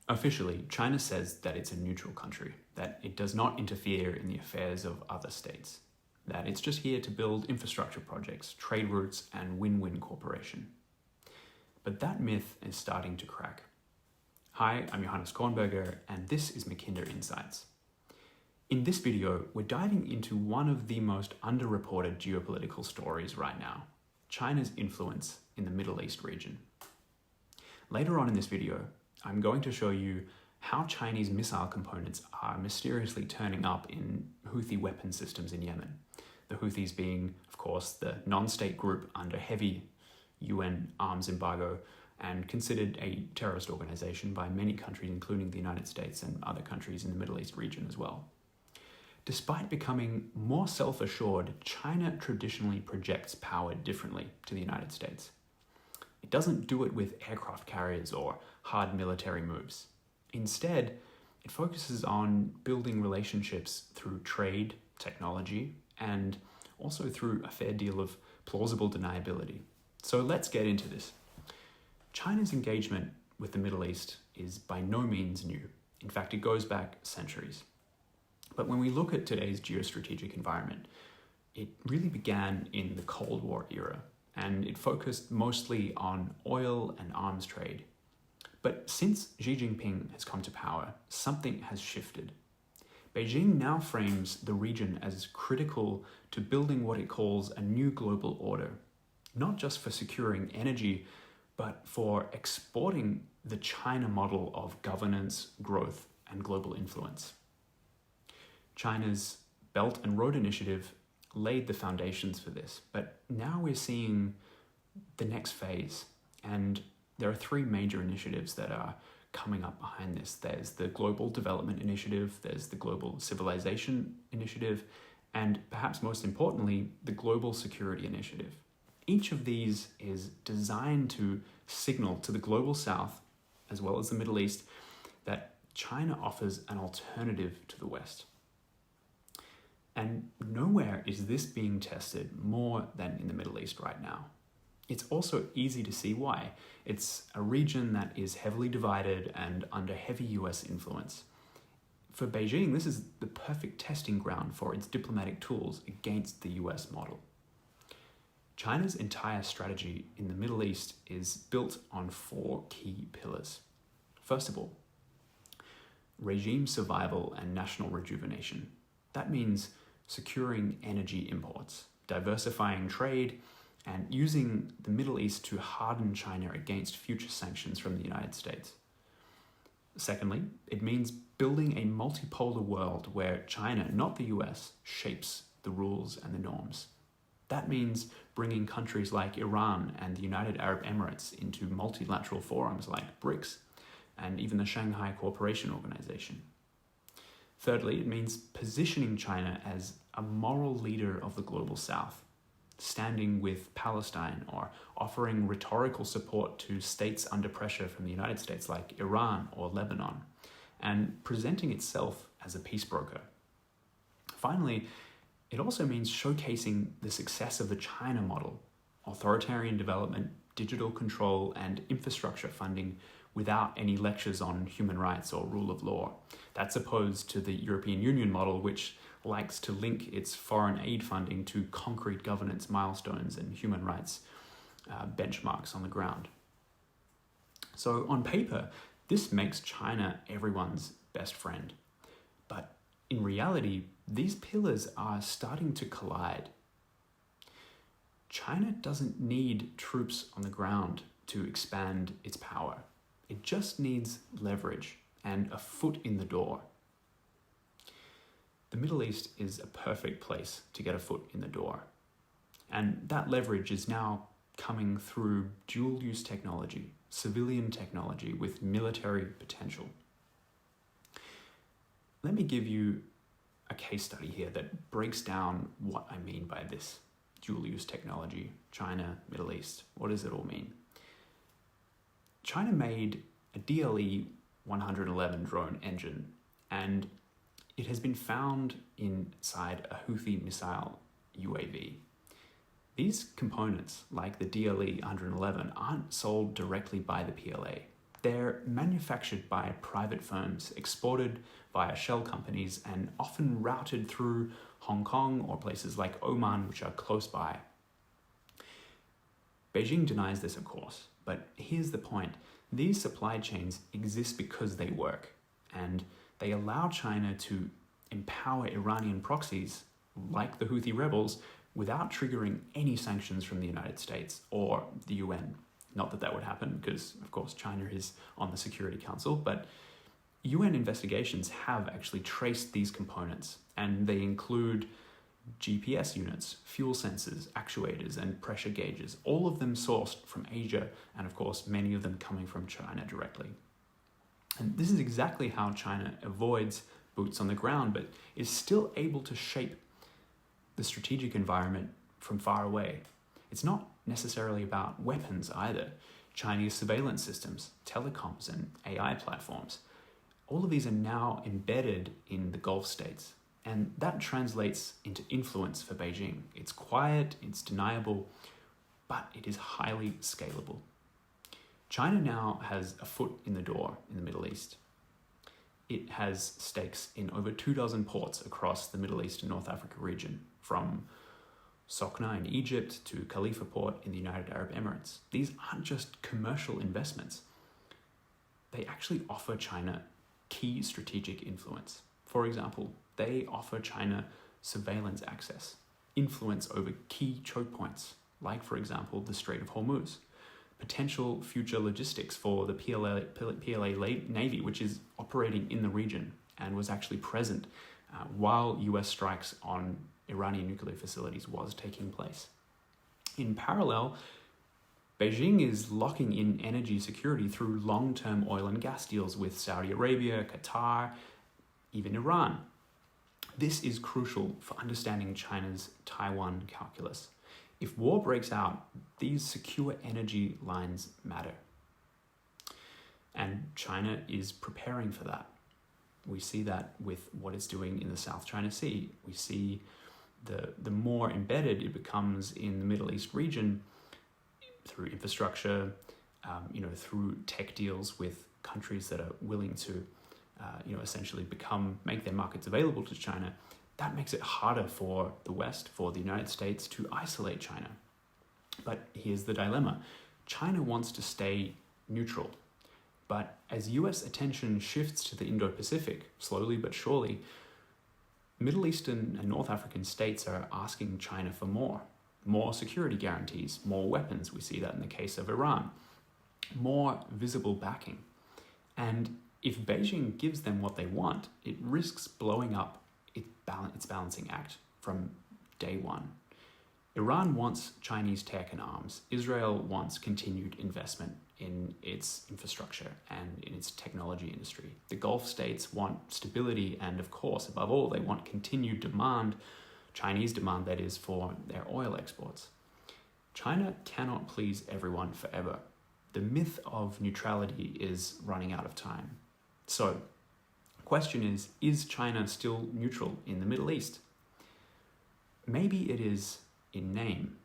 Officially, China says that it's a neutral country, that it does not interfere in the affairs of other states, that it's just here to build infrastructure projects, trade routes, and win-win cooperation. But that myth is starting to crack. Hi, I'm Johannes Kornberger, and this is Mackinder Insights. In this video, we're diving into one of the most underreported geopolitical stories right now, China's influence in the Middle East region. Later on in this video, I'm going to show you how Chinese missile components are mysteriously turning up in Houthi weapon systems in Yemen. The Houthis being, of course, the non-state group under heavy UN arms embargo and considered a terrorist organization by many countries, including the United States and other countries in the Middle East region as well. Despite becoming more self-assured, China traditionally projects power differently to the United States. It doesn't do it with aircraft carriers or hard military moves. Instead, it focuses on building relationships through trade, technology, and also through a fair deal of plausible deniability. So let's get into this. China's engagement with the Middle East is by no means new. In fact, it goes back centuries. But when we look at today's geostrategic environment, it really began in the Cold War era, and it focused mostly on oil and arms trade. But since Xi Jinping has come to power, something has shifted. Beijing now frames the region as critical to building what it calls a new global order, not just for securing energy, but for exporting the China model of governance, growth, and global influence. China's Belt and Road Initiative laid the foundations for this, but now we're seeing the next phase, and there are three major initiatives that are coming up behind this. There's the Global Development Initiative, there's the Global Civilization Initiative, and perhaps most importantly, the Global Security Initiative. Each of these is designed to signal to the Global South, as well as the Middle East, that China offers an alternative to the West. And nowhere is this being tested more than in the Middle East right now. It's also easy to see why. It's a region that is heavily divided and under heavy US influence. For Beijing, this is the perfect testing ground for its diplomatic tools against the US model. China's entire strategy in the Middle East is built on four key pillars. First of all, regime survival and national rejuvenation. That means securing energy imports, diversifying trade, and using the Middle East to harden China against future sanctions from the United States. Secondly, it means building a multipolar world where China, not the US, shapes the rules and the norms. That means bringing countries like Iran and the United Arab Emirates into multilateral forums like BRICS and even the Shanghai Cooperation Organization. Thirdly, it means positioning China as a moral leader of the global South, standing with Palestine or offering rhetorical support to states under pressure from the United States like Iran or Lebanon, and presenting itself as a peace broker. Finally, it also means showcasing the success of the China model, authoritarian development, digital control, and infrastructure funding without any lectures on human rights or rule of law. That's opposed to the European Union model, which likes to link its foreign aid funding to concrete governance milestones and human rights benchmarks on the ground. So on paper, this makes China everyone's best friend. But in reality, these pillars are starting to collide. China doesn't need troops on the ground to expand its power. It just needs leverage and a foot in the door. The Middle East is a perfect place to get a foot in the door. And that leverage is now coming through dual-use technology, civilian technology with military potential. Let me give you a case study here that breaks down what I mean by this dual-use technology, China, Middle East. What does it all mean? China made a DLE-111 drone engine, and it has been found inside a Houthi missile UAV. These components, like the DLE-111, aren't sold directly by the PLA. They're manufactured by private firms, exported via shell companies, and often routed through Hong Kong or places like Oman, which are close by. Beijing denies this, of course, but here's the point. These supply chains exist because they work, and they allow China to empower Iranian proxies, like the Houthi rebels, without triggering any sanctions from the United States or the UN. Not that that would happen, because, of course, China is on the Security Council, but UN investigations have actually traced these components, and they include GPS units, fuel sensors, actuators, and pressure gauges, all of them sourced from Asia, and of course, many of them coming from China directly. And this is exactly how China avoids boots on the ground, but is still able to shape the strategic environment from far away. It's not necessarily about weapons either. Chinese surveillance systems, telecoms, and AI platforms, all of these are now embedded in the Gulf states. And that translates into influence for Beijing. It's quiet, it's deniable, but it is highly scalable. China now has a foot in the door in the Middle East. It has stakes in over 24 ports across the Middle East and North Africa region, from Sokna in Egypt to Khalifa Port in the United Arab Emirates. These aren't just commercial investments. They actually offer China key strategic influence. For example, they offer China surveillance access, influence over key choke points, like, for example, the Strait of Hormuz, potential future logistics for the PLA Navy, which is operating in the region and was actually present while US strikes on Iranian nuclear facilities was taking place. In parallel, Beijing is locking in energy security through long-term oil and gas deals with Saudi Arabia, Qatar, even Iran. This is crucial for understanding China's Taiwan calculus. If war breaks out, these secure energy lines matter. And China is preparing for that. We see that with what it's doing in the South China Sea. We see the more embedded it becomes in the Middle East region through infrastructure, through tech deals with countries that are willing to essentially make their markets available to China. That makes it harder for the West, for the United States, to isolate China. But here's the dilemma. China wants to stay neutral. But as US attention shifts to the Indo-Pacific, slowly but surely, Middle Eastern and North African states are asking China for more security guarantees, more weapons. We see that in the case of Iran, more visible backing. And if Beijing gives them what they want, it risks blowing up its balancing act from day one. Iran wants Chinese tech and arms. Israel wants continued investment in its infrastructure and in its technology industry. The Gulf states want stability, and of course, above all, they want continued demand, Chinese demand that is, for their oil exports. China cannot please everyone forever. The myth of neutrality is running out of time. So, the question is China still neutral in the Middle East? Maybe it is in name,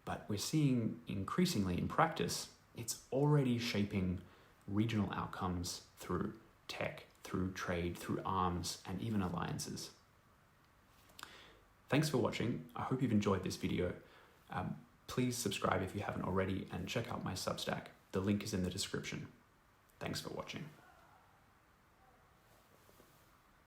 but we're seeing increasingly in practice, it's already shaping regional outcomes through tech, through trade, through arms, and even alliances. Thanks for watching. I hope you've enjoyed this video. Please subscribe if you haven't already, and check out my Substack. The link is in the description. Thanks for watching.